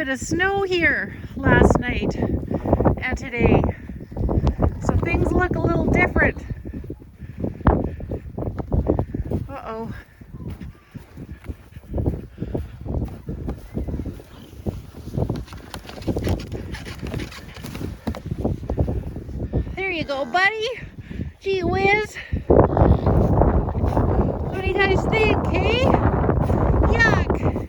bit of snow here last night and today, so things look a little different. Uh-oh. There you go, buddy. Gee whiz. What do you guys think, hey? Yuck.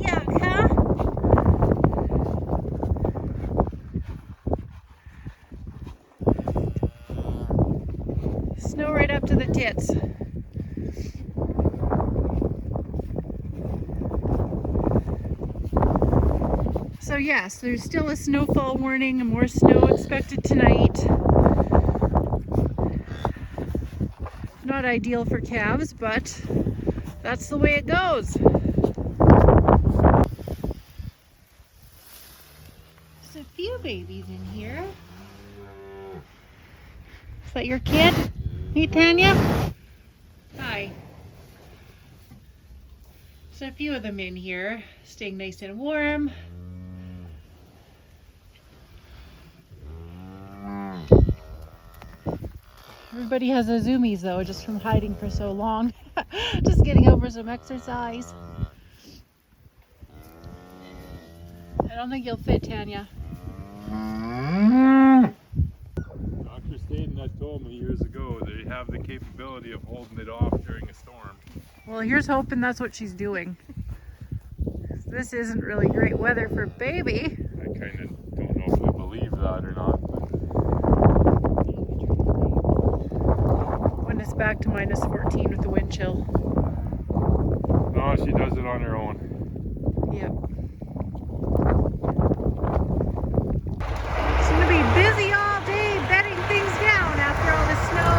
Yuck, huh? Snow right up to the tits. So yes, there's still a snowfall warning and more snow expected tonight. Not ideal for calves, but that's the way it goes. There's a few babies in here. Is that your kid? Hey, Tanya? Hi. So a few of them in here, staying nice and warm. Everybody has their zoomies though, just from hiding for so long. Just getting over some exercise. I don't think you'll fit, Tanya. Dr. Staten had told me years ago they have the capability of holding it off during a storm. Well, here's hoping that's what she's doing. This isn't really great weather for baby. I kind of don't know if I believe that or not. When it's back to -14 with the wind chill. No, she does it on her own. Yep. It's going to be busy all day bedding things down after all the snow.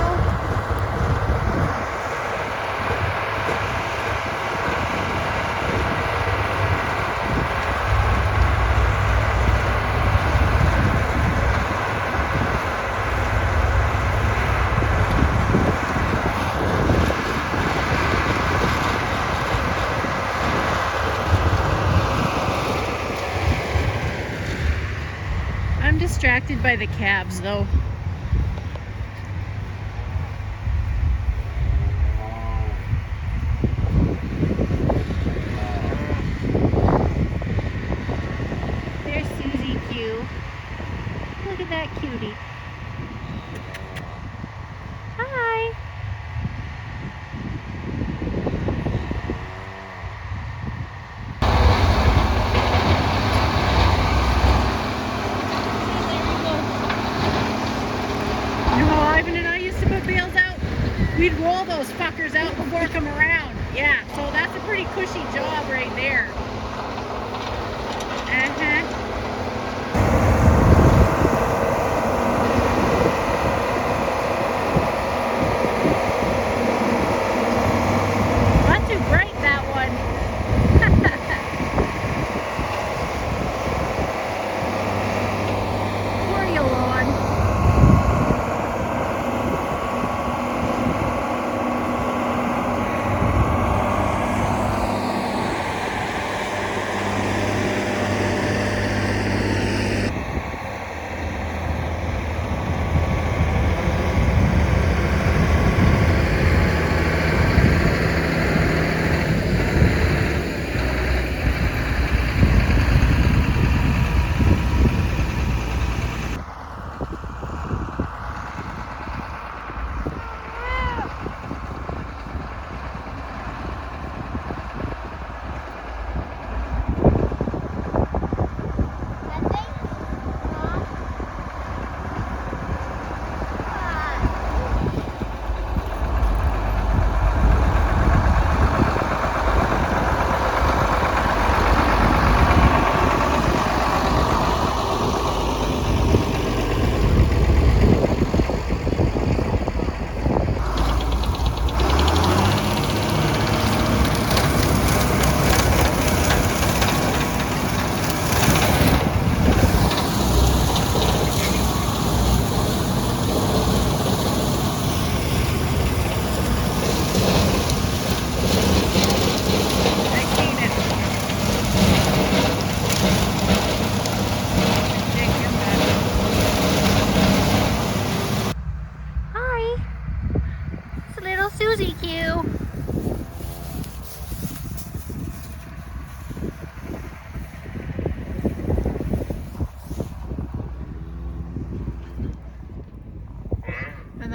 I'm distracted by the calves though. There's Susie Q. Look at that cutie. Hi. Ivan and I used to put bales out, we'd roll those fuckers out and fork them around. Yeah, so that's a pretty cushy job right there. Not too bright, that one. Poor your lawn.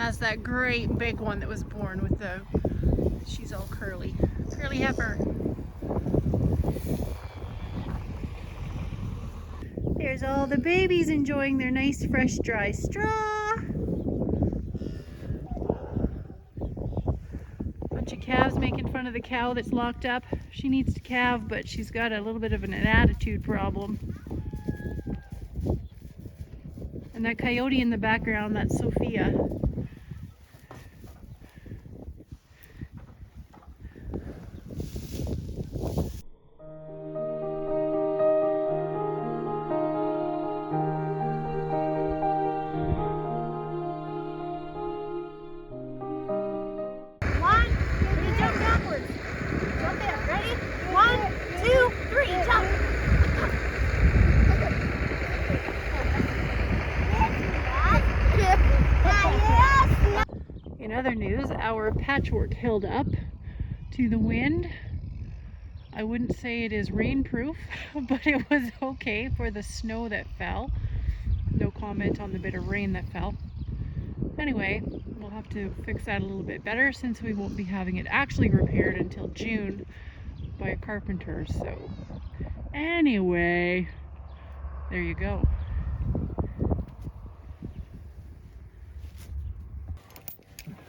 that's that great big one that was born with the, she's all curly. Curly heifer. There's all the babies enjoying their nice fresh dry straw. Bunch of calves making fun of the cow that's locked up. She needs to calve, but she's got a little bit of an attitude problem. And that coyote in the background, that's Sophia. In other news, our patchwork held up to the wind. I wouldn't say it is rainproof, but it was okay for the snow that fell. No comment on the bit of rain that fell. Anyway, we'll have to fix that a little bit better since we won't be having it actually repaired until June by a carpenter. So anyway, there you go.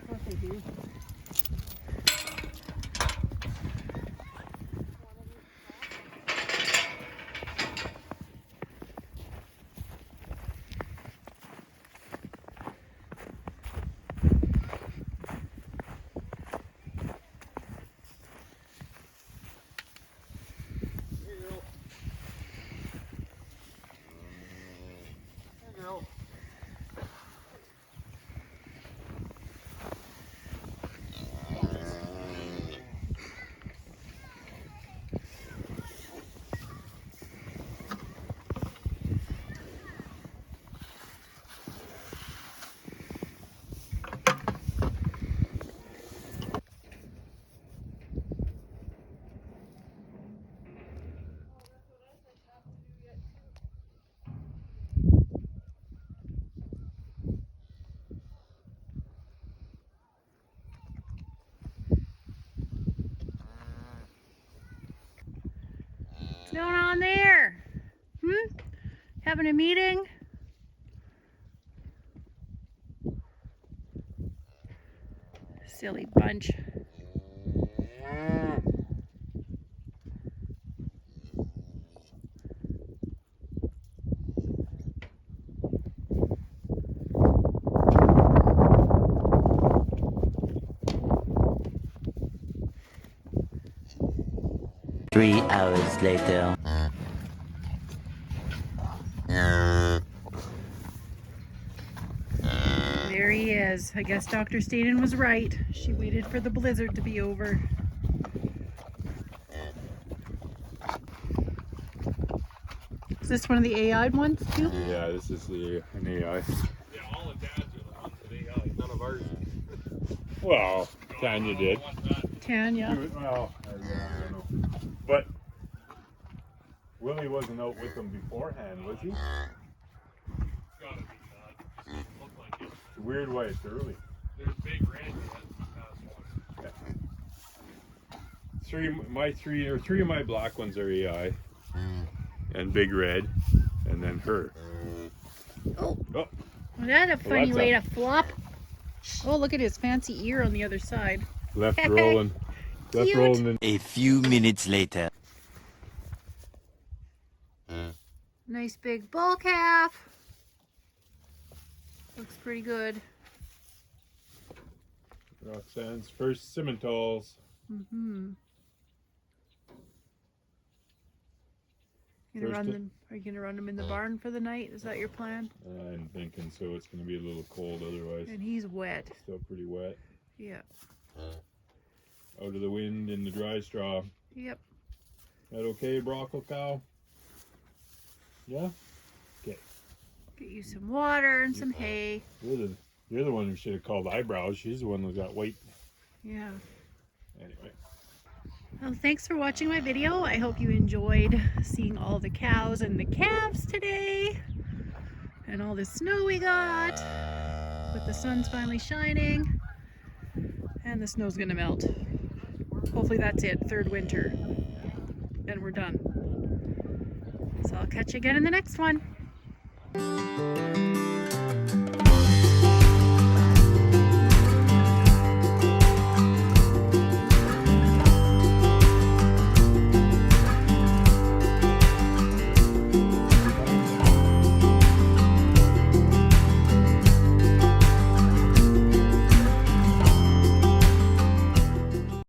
What they do. What's going on there? Having a meeting? Silly bunch. Three hours later. There he is. I guess Dr. Staden was right. She waited for the blizzard to be over. Is this one of the AI'd ones too? Yeah, this is an AI. Yeah, all the dads are the ones with AI. None of ours. Well, Tanya did. Tanya. Well, I don't know. But Willie wasn't out with them beforehand, was he? Gotta be not. Looked like it. It's a weird way, it's early. There's big red yet. Three of my black ones are AI. And big red. And then her. Oh. Was that a funny way to flop? Oh, look at his fancy ear on the other side. Left rolling. Left rolling. A few minutes later. Nice big bull calf. Looks pretty good. Roxanne's first Simmentals. Are you gonna run them in the barn for the night? Is that your plan? I'm thinking so. It's gonna be a little cold otherwise. And he's wet. Still pretty wet. Yeah. Out of the wind in the dry straw. Yep. That okay, broccoli cow? Yeah? Okay. Get you some water and some hay. You're the one who should have called eyebrows. She's the one who got white. Yeah. Anyway. Well, thanks for watching my video. I hope you enjoyed seeing all the cows and the calves today. And all the snow we got. but the sun's finally shining and the snow's gonna melt. Hopefully that's it, third winter, and we're done. So I'll catch you again in the next one.